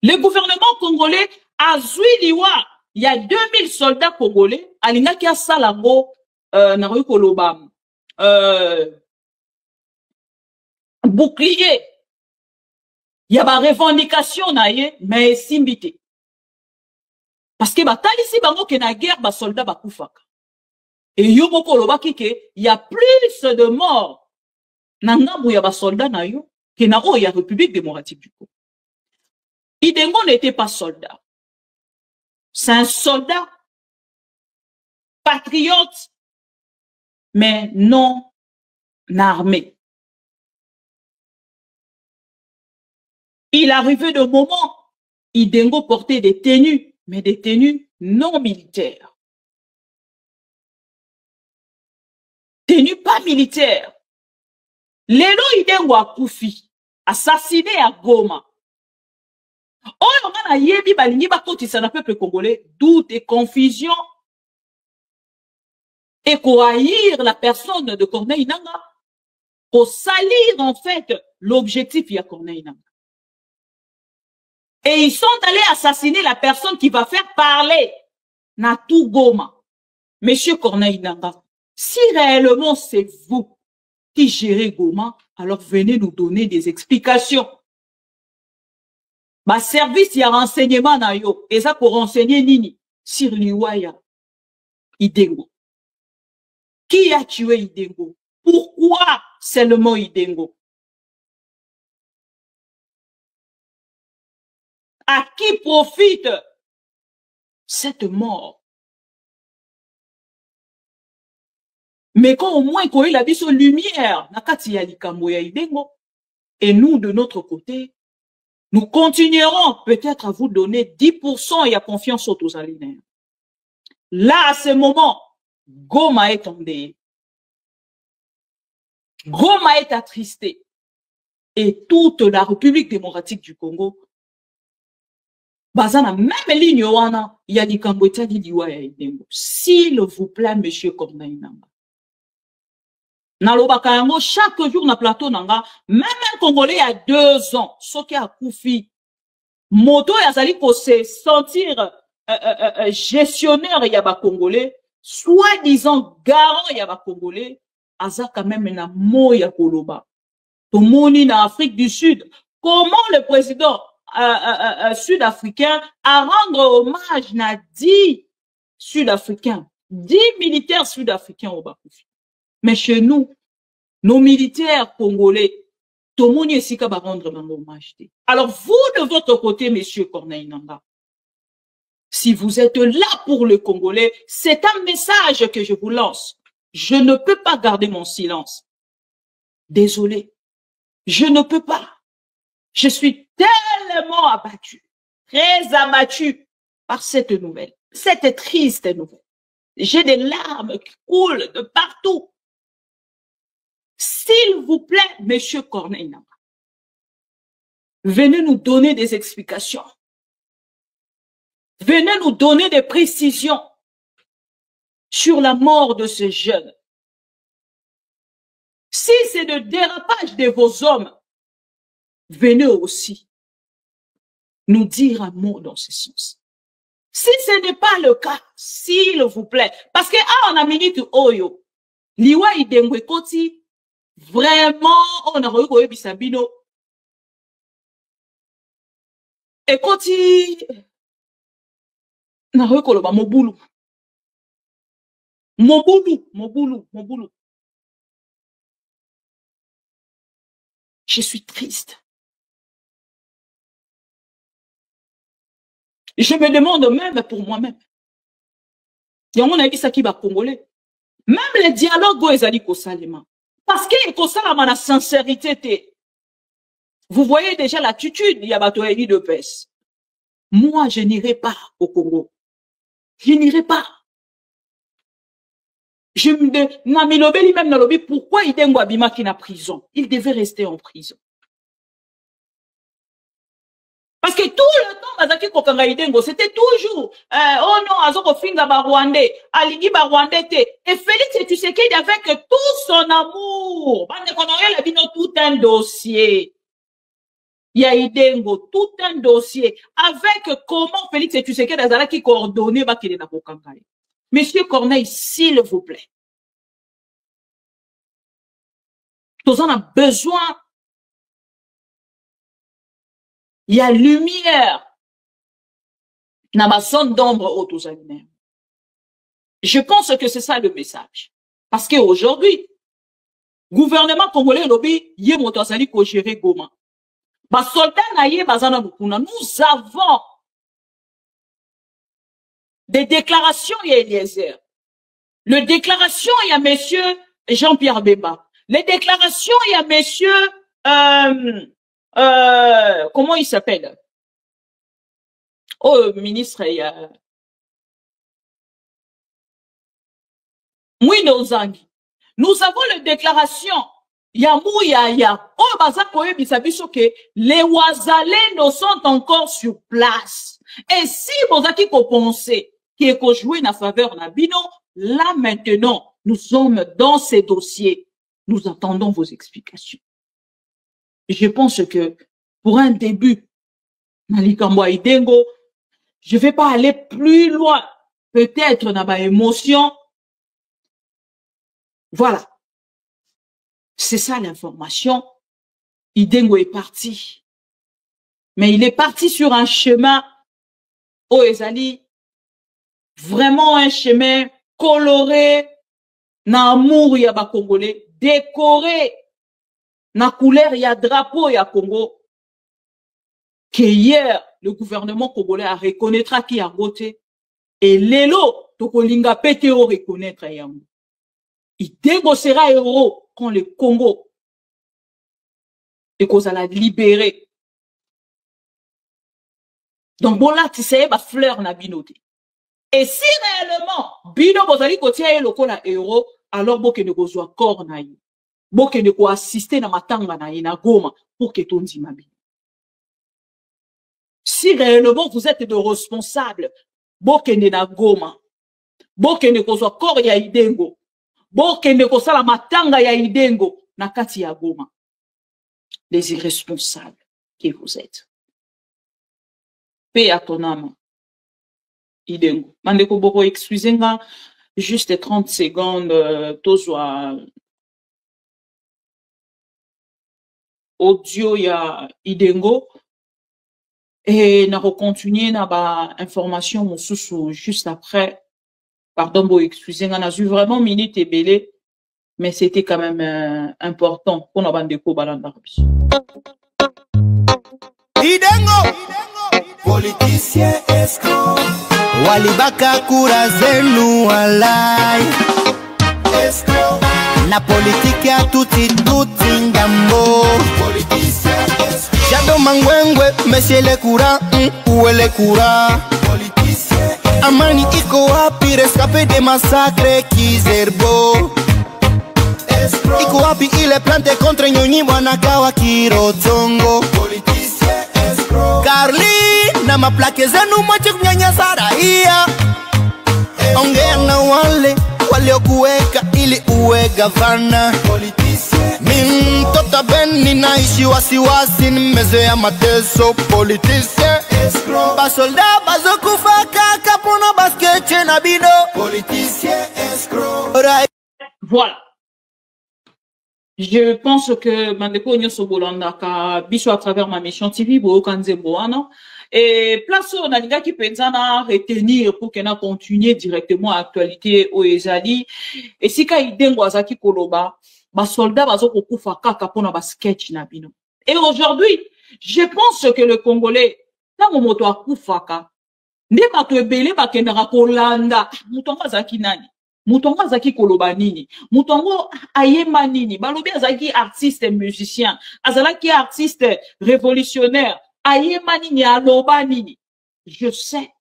Le gouvernement congolais a Liwa, il y a 2000 soldats congolais, alinga ki asalango na koloba bouclier. Il y a ba revendication na ye mais simbité. Parce que batalisi bango ke na guerre ba soldats ba kufaka. Et yo moko loba ki ke il y a plus de morts na ngambo ya ba soldats na yo que na o ya République démocratique du Congo. Idengo n'était pas soldat. C'est un soldat patriote, mais non armé. Il arrivait de moment, Idengo portait des tenues, mais des tenues non militaires. Tenues pas militaires. Lelo Idengo a Koufi, assassiné à Goma. Oh, on a yebi balingi bakotisa na peuple congolais, doute et confusion et pour haïr la personne de Corneille Nangaa, pour salir en fait l'objectif de Corneille Nangaa. Et ils sont allés assassiner la personne qui va faire parler Natou Goma. Monsieur Corneille Nangaa, si réellement c'est vous qui gérez Goma, alors venez nous donner des explications. Ma service y a renseignement na yo, et ça pour renseigner nini sur Liwaya Idengo. Qui a tué Idengo? Pourquoi seulement Idengo? À qui profite cette mort? Mais quand au moins il a vu son lumière, nakati ya likambo ya Idengo, et nous de notre côté, nous continuerons peut-être à vous donner 10% et à confiance aux alinaires. Là, à ce moment, Goma est endeuillé. Goma est attristé. Et toute la République démocratique du Congo, bazana même ligne wana, il y a des Cambodgiens qui disent s'il vous plaît, monsieur Corneille Nangaa. Nalobaka yango chaque jour na plateau nanga, même un Congolais à 2 ans, ce qui a Koufi, moto yazali ko se sentir gestionnaire yaba Congolais, soi-disant garant yaba Congolais, aza quand même na mo ya koloba. Tout moni na Afrique du Sud, comment le président sud-africain a rendre hommage na 10 sud-africains, 10 militaires sud-africains au Bakoufi. Mais chez nous, nos militaires congolais, tout le monde ici va rendre un hommage. Alors vous, de votre côté, monsieur Corneille Nangaa, si vous êtes là pour le Congolais, c'est un message que je vous lance. Je ne peux pas garder mon silence. Désolé. Je ne peux pas. Je suis tellement abattu, très abattu par cette nouvelle, cette triste nouvelle. J'ai des larmes qui coulent de partout. S'il vous plaît, monsieur Corneille Nangaa, venez nous donner des explications. Venez nous donner des précisions sur la mort de ce jeune. Si c'est le dérapage de vos hommes, venez aussi nous dire un mot dans ce sens. Si ce n'est pas le cas, s'il vous plaît, parce que en a minute oyo, liwa idengwe koti, vraiment, on a reconnu Bisabino. Et koti, na reconnu ba mobulu. Moboulou. Je suis triste. Je me demande même pour moi-même. Il y a mon avis ça qui va congolais. Même les dialogues où ils allaient Kosalema. Parce qu'il Kosalema la sincérité. Vous voyez déjà l'attitude, il y a Batoeli de PES. Moi, je n'irai pas au Congo. Je n'irai pas. Je me dis, même dans le pourquoi il est Abima qui est en prison? Il devait rester en prison. Parce que tout le temps, Bazaki Kokanga Idengo, c'était toujours, oh non, Azoko Finga Barwandais, Aligi Barwandais, et Félix Tshisekedi avec tout son amour. Bande Konoré la bino tout un dossier. Il y a Idengo, tout un dossier. Avec comment Félix Tshisekedi Azalaki coordonné Bakile na Kokanga. Monsieur Corneille, s'il vous plaît. Tous on a besoin. Il y a lumière dans ma zone d'ombre autour de nous. Je pense que c'est ça le message. Parce qu'aujourd'hui, gouvernement congolais lobby, yé motosali ko gérer Goma. Ba soldat na yé bazana bukuna. Nous avons des déclarations, il y a Eliezer. Les déclarations, il y a monsieur Jean-Pierre Bemba. Les déclarations, il y a monsieur, comment il s'appelle? Oh, ministre, il y a Mouino Zangi. Nous avons les déclarations. Il y a Mouyaya. Oh, Bazakoye Bisabiso que les Ouazalais sont encore sur place. Et si vous avez pensé qui est joué en faveur de Bino, là maintenant, nous sommes dans ces dossiers. Nous attendons vos explications. Je pense que pour un début, Nalikambo Idengo, je ne vais pas aller plus loin. Peut-être dans ma émotion. Voilà. C'est ça l'information. Idengo est parti. Mais il est parti sur un chemin, oh Ezali, vraiment un chemin coloré, na amour ya ba Congolais, décoré, na couleur ya drapeau ya Congo, que hier, le gouvernement congolais a reconnaîtra qui a voté, et l'élo, tokolinga pétéo reconnaître yango. Idengo sera héros quand le Congo est qu'on a libéré. Donc bon là, tu sais, ma fleur na binoté. Et si réellement, bino bozali kotia loko na héros, alors boke ne kozwa corps na yi. Boke ne ko assister na matanga na yi na Goma pour que ton di mabi. Si réellement vous êtes de responsables, boke ne na Goma. Boke ne kozwa corps ya Idengo. Boke ne kosala matanga ya Idengo na kati ya Goma. Les irresponsables que vous êtes. Paix à ton âme. Idengo. Mandeko boko excusez-moi, juste 30 secondes, tozwa audio ya Idengo. Et na recontinuer na ba information mosusu juste après. Pardon, bon, excusez-moi, on a eu vraiment minute et belé, mais c'était quand même important pour nos bandeko balandarabis. Idengo, politicien escroc, walibaka kura zenu alai, escroc, na politique ya tuti ngambo, politicien escroc, Jado Mangwengwe, monsieur le courant, où est le courant, politicien escroc, Amani iko wapi, rescapé des massacres Kizerbo, escroc, iko wapi il est planté contre Nyonyi Mwanakawa Kirotongo, politicien escroc, Carly, na maplake zenu mwache kunyanya saraia, ongea na wale waliokuweka ili uwe gavana, politicien, mimi mtoto Beni naishi wasiwasi, nimezoea mateso, politicien escroc, basolda bazokufa kaka pono baskeche na bino, politicien escroc. Voilà. Je pense que Mandeko Nyoso Bolanda ka biso à travers ma mission TV bo kanze boana Et place on a des qui pensent à retenir pour qu'on continue directement à l'actualité au Ezali. Et si quand il dengo azaki koloba, ba soldat bazo kokufa kaka pona ba sketch na bino. Et aujourd'hui, je pense que le Congolais, na moto akufaka, nde bato ebele bakendaka kolanda, mutongo azaki nani? Mutongo azaki koloba nini? Mutongo ayema nini? Balobi azaki artiste musicien, azalaki artiste révolutionnaire, ayema nini aloba nini? Je sais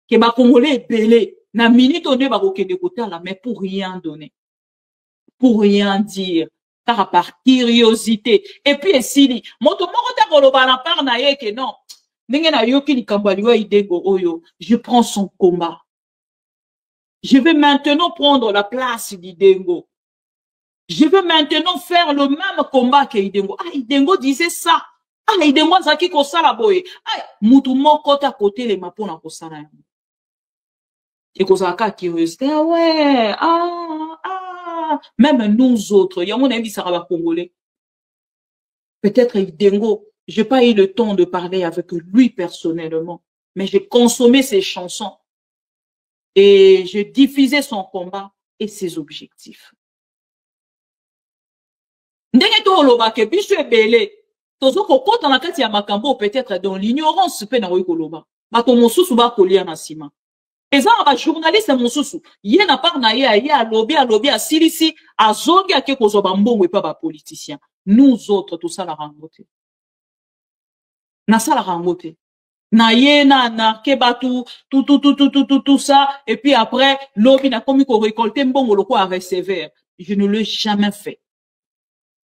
que ba Congolais ebele na minute on est bakokende kotala, mais pour rien donner, pour rien dire, car par curiosité. Et puis esili, moto moko ta koloba na par na ye que non, ndenge na yoki likambo aliwa idego oyo, je prends son combat. Je vais maintenant prendre la place d'Idengo. Je vais maintenant faire le même combat que Idengo. Ah, Idengo disait ça. Ah, Idengo zaki kosala boye. Ah, mutu moko ta côté les mapona kosala yango. Et kozaka curiosité. Ah ouais, même nous autres, il y a mon avis saraba congolais. Peut-être Idengo, j'ai pas eu le temps de parler avec lui personnellement, mais j'ai consommé ses chansons. Et je diffusais son combat et ses objectifs. Ndenge to oloba ke biso ebele tozo kokota na kati ya makambo peut-être dans l'ignorance pe na koloba bato mosusu ba kolia na sima eza ba journaliste mosusu ye na par na ye alobi asilisi azongi ake kozo ba mbongo epa ba politicien. Nous autres tout ça la rangote na sala rangote na ye na keba tout ça et puis après lobi na komi ko récolter mbongo loko a recevoir. Je ne l'ai jamais fait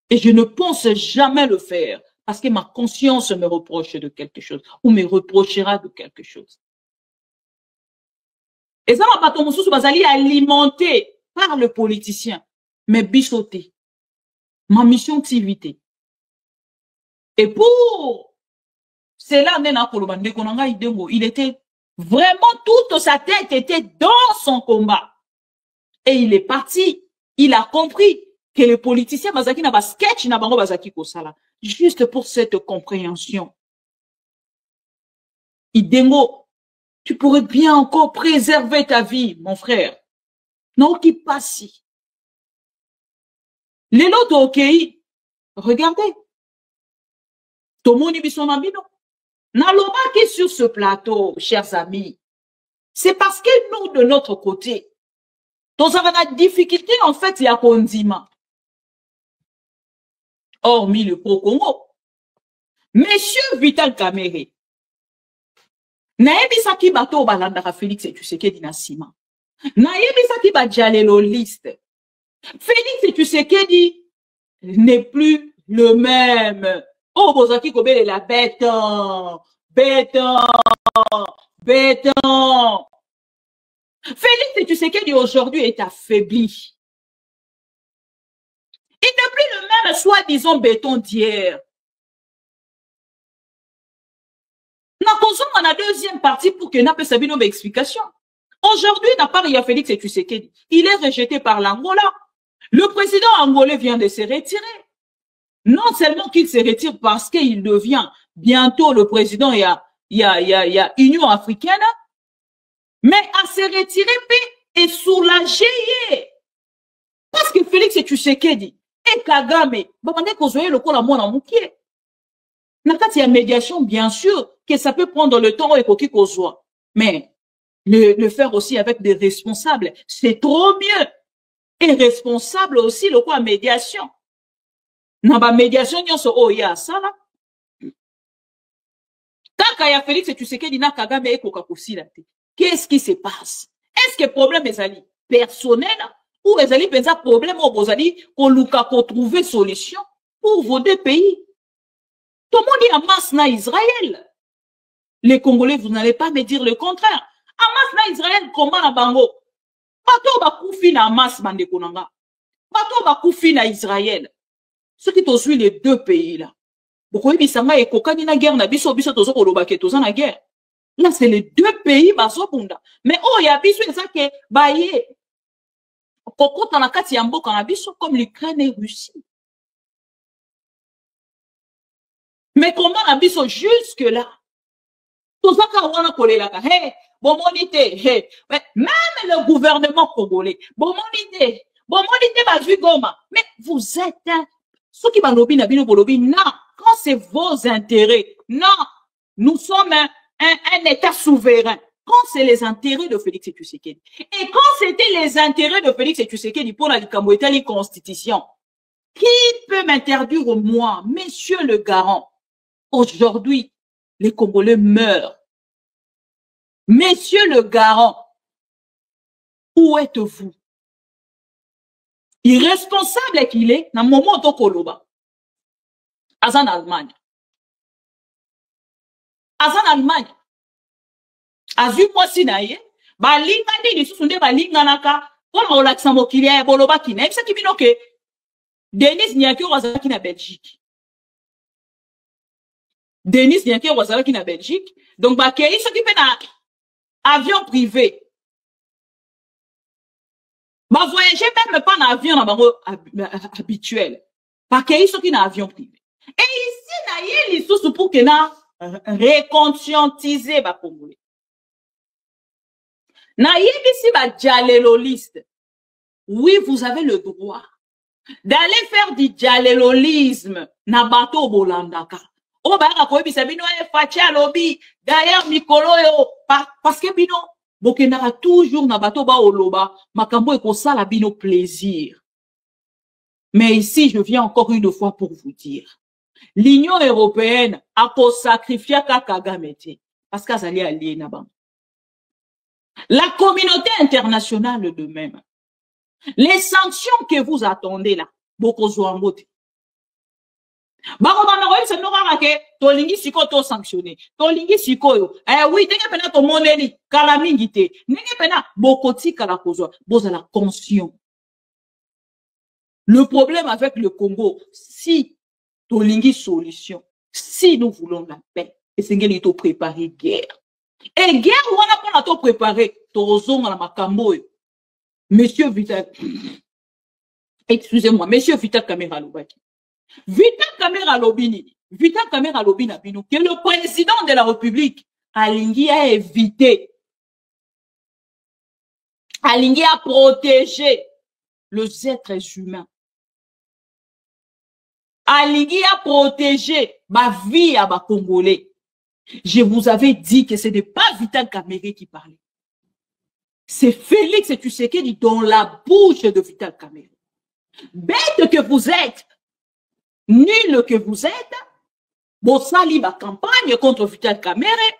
et je ne pense jamais le faire parce que ma conscience me reproche de quelque chose ou me reprochera de quelque chose. Et ça va pas ton sous bazali alimenté par le politicien mais bisoté ma mission activité et pour cela, il était vraiment, toute sa tête était dans son combat. Et il est parti. Il a compris que les politiciens, bazaki na ba sketch na bango bazaki kosala. Juste pour cette compréhension. Idengo, tu pourrais bien encore préserver ta vie, mon frère. Non, qui passe. Les lots ok. Regardez. Tomoni bisonambino. N'allons sur ce plateau, chers amis. C'est parce que nous, de notre côté, nous avons la difficulté, en fait, il y a condiment. Hormis le pro-Congo. Monsieur Vital Kamere, naebi saki bato balandaka Félix et Tshisekedi na sima. Naebi saki badjalelo liste. Félix et Tshisekedi n'est plus le même. Oh, bozaki kobele la bête. Félix Tshisekedi aujourd'hui est affaibli. Il n'est plus le même soi-disant béton d'hier. N'a la deuxième partie pour que n'a pas sabi nos explications. Aujourd'hui, n'a pas rien Félix Tshisekedi. Il est rejeté par l'Angola. Le président angolais vient de se retirer. Non seulement qu'il se retire parce qu'il devient bientôt le président, il y a Union africaine, mais à se retirer et soulager. Parce que Félix Tshisekedi et Kagame, le col à moi dans mon pied. Il y a médiation, bien sûr, que ça peut prendre le temps et qu'on soit. Mais le faire aussi avec des responsables, c'est trop mieux. Et responsable aussi, le quoi médiation. Na ba médiation nyonso o ya sala kaka ya Félix Tshisekedi na Kagame ekoka kosila te. Qu'est-ce qui se passe? Est-ce que problème ezali personnel ou ezali penza problème au bozali ko luka ko trouver solution pour vos deux pays? Tout le monde est en masse na Israël. Les Congolais, vous n'allez pas me dire le contraire. En masse na Israël combat na bango. Bato ba kufi na masse bande konanga. Bato ba kufi na Israël. Ce qui te suit les deux pays là. Pourquoi il s'en et kokani na guerre na biso tozo kolobake toza na guerre. Là c'est les deux pays baso bunda. Mais oh ya biso ezake baye. Kokota na kati ya mboka na biso comme l'Ukraine et Russie. Mais comment na biso jusque là? Tout ça, quand on a collé là, hey, bon, monité, hey. Même le gouvernement congolais, bon, monité, bah, vu goma. Mais vous êtes, ceux qui balobi, non, quand c'est vos intérêts, non, nous sommes un État souverain. Quand c'est les intérêts de Félix Tshisekedi. Et quand c'était les intérêts de Félix Tshisekedi pour la constitution, qui peut m'interdire moi, monsieur le garant? Aujourd'hui, les Congolais meurent. Monsieur le garant, où êtes-vous? Irresponsable qu'il est, dans le moment où Koloba. En Allemagne. En Allemagne. Azu moi sinaye, ba linga ndi lisusunde ba linga naka, comme on l'a mokili ya boloba kina, ebisa kibinoke. Denis Nyaki wazalaki na Belgique. Denis Nyaki wazalaki na Belgique. Donc ba kei so ki pe na avion privé. Ba voyager même pas na avion na bango habituel. Ba kei so ki na avion privé. Et ici na ye lisusu pour que na réconscientiser ba Congolais. Na yebisi ba dialéloliste. Oui, vous avez le droit d'aller faire du dialélolisme na bateau bolandaka. O ba ka ko yebisa bino e fachi alobi d'ailleurs mikolo yo parce que bino bokendaka toujours na bateau ba oloba makambo e ko sala bino plaisir. Mais ici je viens encore une fois pour vous dire l'Union européenne a ko sacrifier Kagame parce qu'azali allié na bango. La communauté internationale de même. Les sanctions que vous attendez là, beaucoup zoangote. Barobana c'est nous que tolingi siko to sanctionné. Tolingi siko yo. Oui, t'es pena to moneli kalamingite. N'enge pena bokoti kala kozo. Boza la conscience. Le problème avec le Congo, si tolingi solution, si nous voulons la paix, et c'est qu'il faut préparer guerre. Et guerre, on a pas tout préparé. Tozong à la makambo. Monsieur Vital. Excusez-moi, monsieur Vital Kamera Lobaki. Vital Kamera Lobini. Vital Kamera Lobina Bino. Que le président de la République, Alingui a évité. Alingui a protégé les êtres humains. Alingui a protégé ma vie à ma Congolais. Je vous avais dit que ce n'est pas Vital Kamere qui parlait. C'est Félix Tshisekedi dans la bouche de Vital Kamere. Bête que vous êtes, nul que vous êtes, Bossali ba campagne contre Vital Kamere,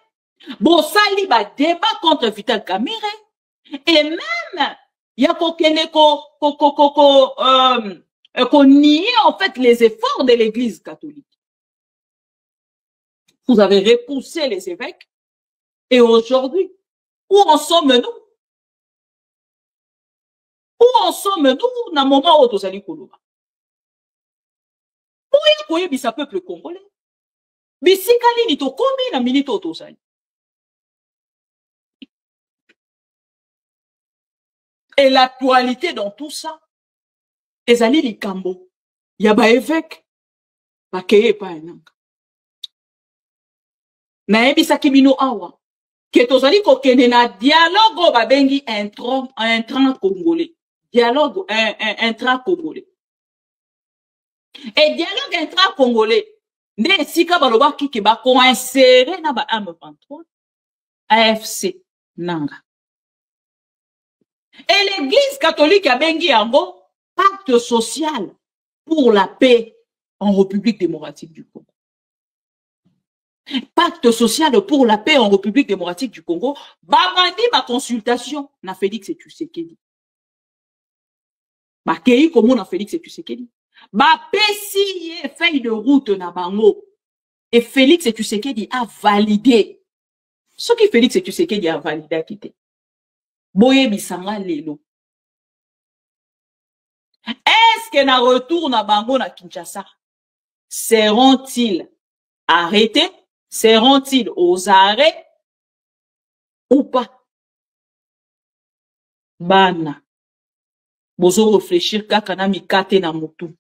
Bossali ba débat contre Vital Kamere, et même, il y a qu'on nie en fait les efforts de l'Église catholique. Vous avez repoussé les évêques. Et aujourd'hui, où en sommes-nous? Où en sommes-nous dans le moment où nous allons Koloba? Pour y bisa peuple congolais. Bisikali ni to komi na minito otosali. Et l'actualité dans tout ça, ezali likambo. Yaba évêque, ba keye pa enanga. Na ebisa kibino awa que tozali kokende na dialogue babengi intrant congolais, dialogue intrant congolais, et dialogue intrant congolais nde sika baloba kiki ba ko insérer na ba M23 AFC nanga, et l'église catholique abengi yango pacte social pour la paix en République démocratique du Congo. Pacte social pour la paix en République démocratique du Congo. Babandi ma consultation na Félix Tshisekedi. Ba kei komo na Félix Tshisekedi. Ba pesi feuille de route na bango. Et Félix Tshisekedi a validé. Ce qui Félix Tshisekedi a validé a quitté. Boye bisanga lelo. Est-ce que na retour na bango na Kinshasa seront-ils arrêtés? Seront-ils aux arrêts ou pas? Bana. Bozo réfléchir kakana mikate na mutu.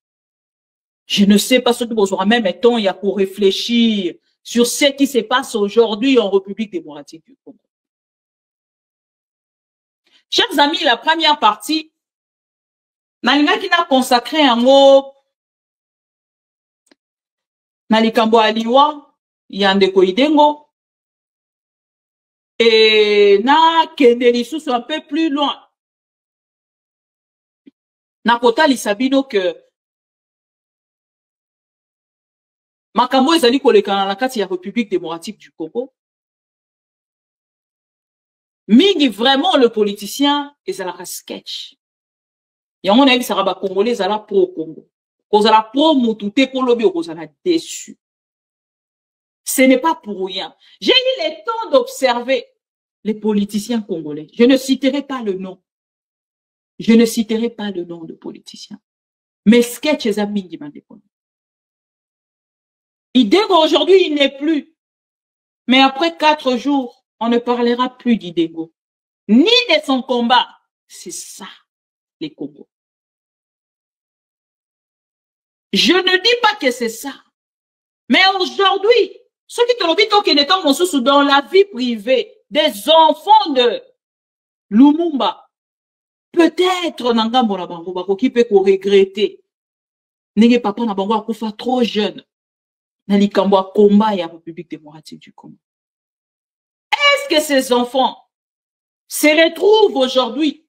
Je ne sais pas ce que vous aurez même temps il y a pour réfléchir sur ce qui se passe aujourd'hui en République démocratique du Congo. Chers amis, la première partie, nalinga qui n'a consacré un mot nalikambo aliwa yandeko idengo et na kendeli sous un peu plus loin. Na kota lisabino que makambo ezali kolekana na kati ya République démocratique du Congo. Mingi vraiment le politicien ezalaka sketch. Yango na yebisaka ba Congolais ezala pro Congo. Kozala pro mutu te po lobi okozala déçu. Ce n'est pas pour rien. J'ai eu le temps d'observer les politiciens congolais. Je ne citerai pas le nom. Je ne citerai pas le nom de politiciens. Mais sketch eza mingi mandeko. Idego aujourd'hui, il n'est plus. Mais après 4 jours, on ne parlera plus d'Idego. Ni de son combat. C'est ça, les Congos. Je ne dis pas que c'est ça. Mais aujourd'hui, ceux qui te l'ont qui n'étant dans la vie privée des enfants de Lumumba, peut-être Nangambo na bango bako qui peut regretter. Nenge papa na bango akufa trop jeune. Na likambo a combat ya République démocratique du Congo. Est-ce que ces enfants se retrouvent aujourd'hui?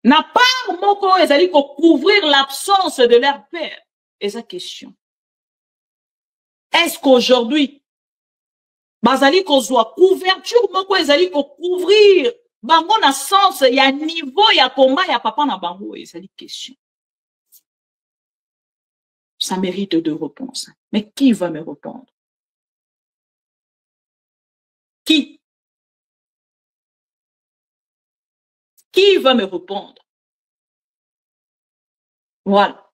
N'a pas moko ezali ko couvrir l'absence de leur père. Et sa question. Est-ce qu'aujourd'hui, bazali ko zwa couverture moko ezali ko couvrir bango na sens ya niveau ya combat ya papa na bango ezali question. Ça mérite de réponse. Mais qui va me répondre? Qui? Qui va me répondre? Voilà.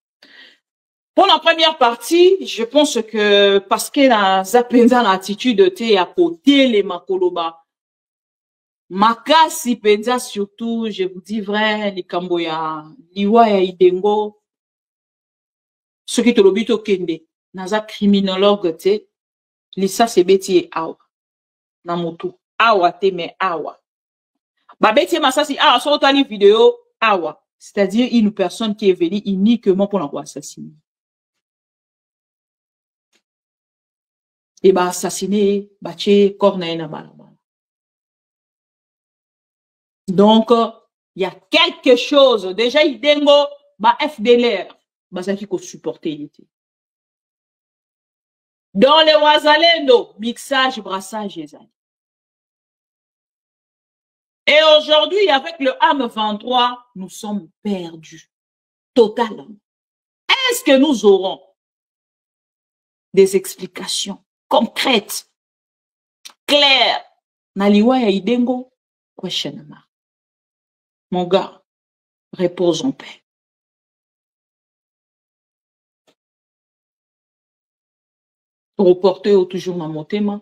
Pour la première partie, je pense que parce que la zapenza l'attitude te à côté les makoloba. Makasi penza surtout, je vous dis vrai, les kamboya, liwa ya idengo. Ce qui te l'obito kende, naza criminologue te, lisa se beti awa, na motu, awa te me awa. Ba beti masasi awa, so tani vidéo awa, c'est-à-dire une personne qui est venue uniquement pour l'assassiner. Et ba assassiner, ba tche corne na balabala. Donc, il y a quelque chose, déjà idengo, ba FDLR. Bazaki ko supporter il était. Dans les Wazalendo, mixage, brassage, et aujourd'hui, avec le AM23, nous sommes perdus. Totalement. Est-ce que nous aurons des explications concrètes, claires? Naliwa ya idengo, question mark. Mon gars, repose en paix. Reporter toujours dans mon thème.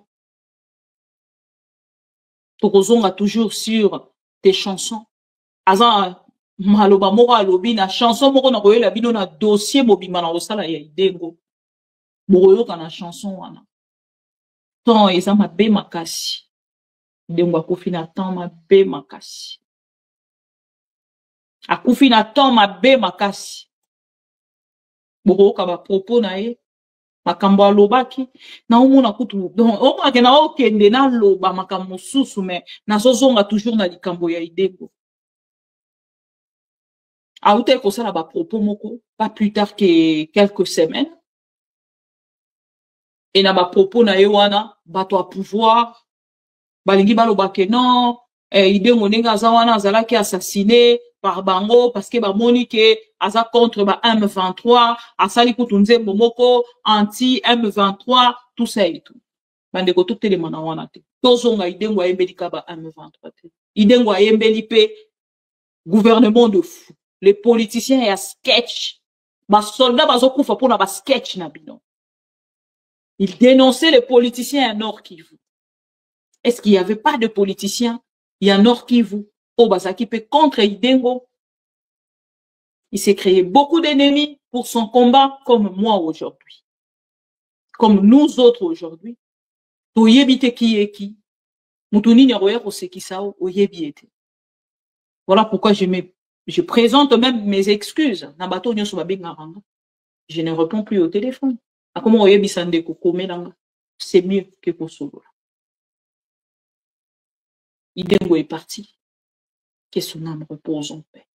Tokozonga toujours sur tes chansons. Azan maloba moko alobi na chanson moko na koyela bino na dossier mobima na osala ya idengo. Boyoka na chanson wana. Tant eza mabe makasi. Idengo akufi na temps mabe makasi. Akufi na temps mabe makasi. Boyoka ba propos na ye. Makambo alobaki na omona kutu donc omona ke na okende na loba makambo susu mais na sozonga toujours na likambo ya idengo aute kosala ba propos moko pas plus tard que quelques semaines et na ba propos na ye wana bato a pouvoir balingi baloba ke non idengo nenga za wana azalaki assassiné par bango parce que ba moni ke aza contre ba M23 asali kutunze momoko anti M23 tout ça et tout bande ko tout élément na wana te tozonga idengo ayembelika ba M23 te idengo ayembeli pe gouvernement de fou les politiciens ya sketch ba soldats bazokufa pona ba sketch na bino il dénonçait les politiciens à Nord Kivu. Est-ce qu'il y avait pas de politiciens il y a Nord Kivu au Bazaki pe contre idengo? Il s'est créé beaucoup d'ennemis pour son combat comme moi aujourd'hui. comme nous autres aujourd'hui, toyebite qui est qui, mutuni nyaroya koseki sao oyebiete. Voilà pourquoi je présente même mes excuses. Nabato nyoso babingaranga. Je ne réponds plus au téléphone. Comment oyebisande kokomelanga, c'est mieux que pour solo. Idengo est parti. Que son âme repose en paix.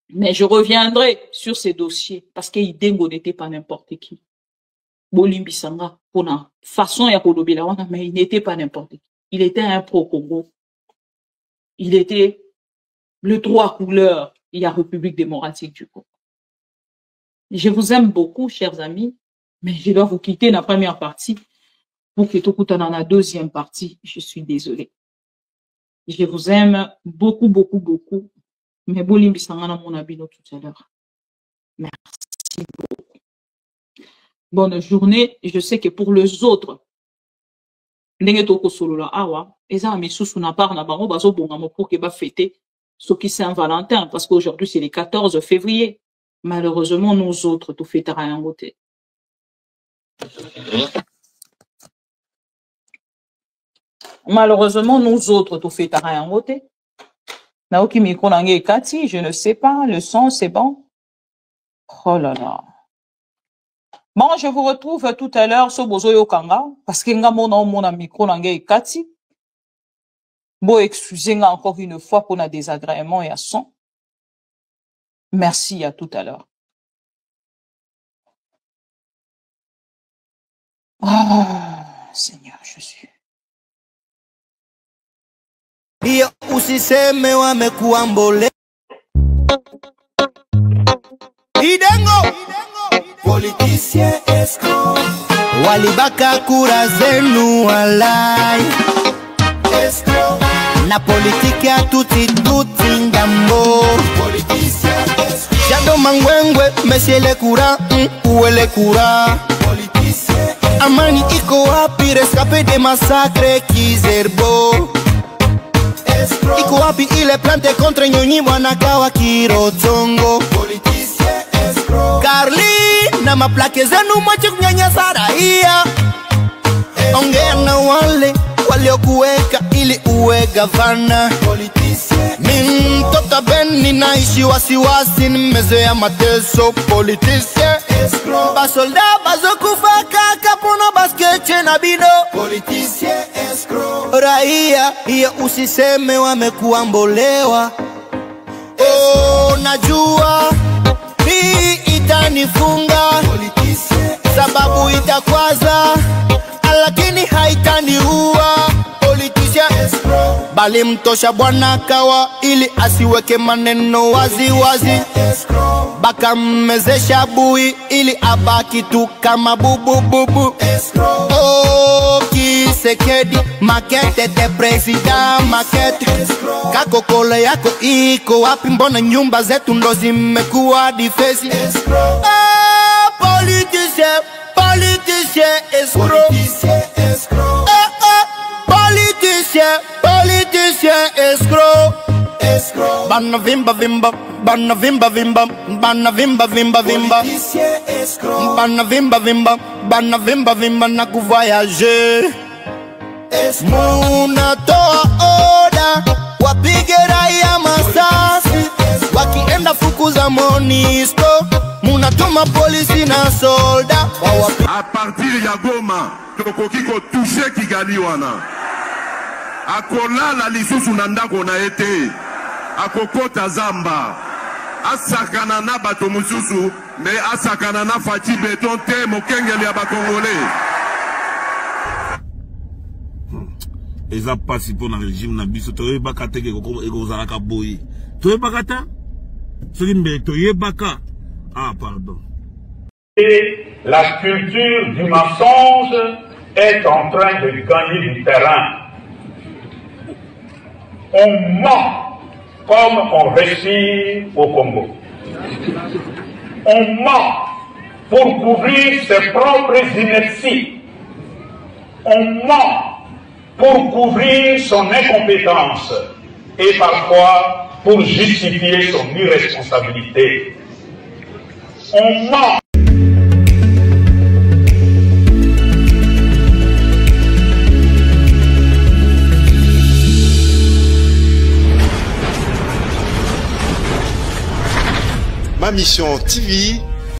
Mais je reviendrai sur ces dossiers parce que Idengo n'était pas n'importe qui. Bolimbisanga, pour la façon ya kolobela wana, mais il n'était pas n'importe qui. Il était un pro-Congo. Il était le trois couleurs, il y a République démocratique du Congo. Je vous aime beaucoup, chers amis, mais je dois vous quitter la première partie pour que tout dans la deuxième partie. Je suis désolée. Je vous aime beaucoup, beaucoup, beaucoup. Mais Bolimbi Sangana mon abino tout à l'heure. Merci beaucoup. Bonne journée. Je sais que pour les autres, ndenge toko solo la awa, eza misusu na part na bango bazo bongamo pour que ba fêter ce qui Saint-Valentin parce qu'aujourd'hui c'est le 14 février. Malheureusement nous autres tout fêtera un côté. Malheureusement, nous autres, tout fait à rien côté. Naoki micro nange kati, je ne sais pas, le son, c'est bon. Oh là là. Bon, je vous retrouve tout à l'heure sur Bozoyo Kanga, parce que nga mon micro nange kati. Bon, excusez-moi encore une fois pour la désagrément et à son. Merci, à tout à l'heure. Oh, Seigneur, je suis. Iyo usiseme wamekuambole Idengo politicien escroc walibaka kura zenu walai escroc na politiki ya tuti ngambo politicien escroc Jado Mangwengwe monsieur le kura uwele kura politicien amani iko wapi rescapé des massacres Kizerbo Iko wapi ile plante contre Nyonyi Mwanakawa Kirotongo politicien escroc Carly na maplake zenu mwache kunyanyasa raia Ongea na wale waliokuweka ili uwe gavana politicien Mtoto Beni naishi wasiwasi nimezoea mateso politicien escroc Basolda bazokufa kaka pona baskeche na bido politicien escroc Raia hiyo usiseme wamekuambolewa Oh najua hii itanifunga politicien sababu itakwaza lakini haitaniua politicien escroc bali mtosha bwana kawa ili asiweke maneno wazi wazi escroc baka mmezesha bui ili abaki tu kama bubu escroc Oh Kisekedi makete te president makete kakokole yako iko wapi mbona nyumba zetu ndo zimekuwa difesi escroc politicien escroc politicien escroc Bana vimba vimba Bana vimba vimba Bana vimba vimba vimba Bana vimba vimba Bana vimba vimba na kuvoyager Munatoa oda wapige raia masasi wakienda fukuza Monisco munatuma polisi na solda A partir ya Goma tokoki ko toucher Kigali wana akolala lisusu na ndako na ete akokota zamba asakana na bato mususu me asakana na Fachi Beton te mokengeli ya bakongole eza pasi pour na régime na biso toyebaka te ekozalaka boye toyebaka te soki mbe toyebaka pardon. Et la culture du mensonge est en train de gagner du terrain. On ment comme on respire au Congo. On ment pour couvrir ses propres inerties. On ment pour couvrir son incompétence et parfois pour justifier son irresponsabilité. On ment. Ma Mission TV,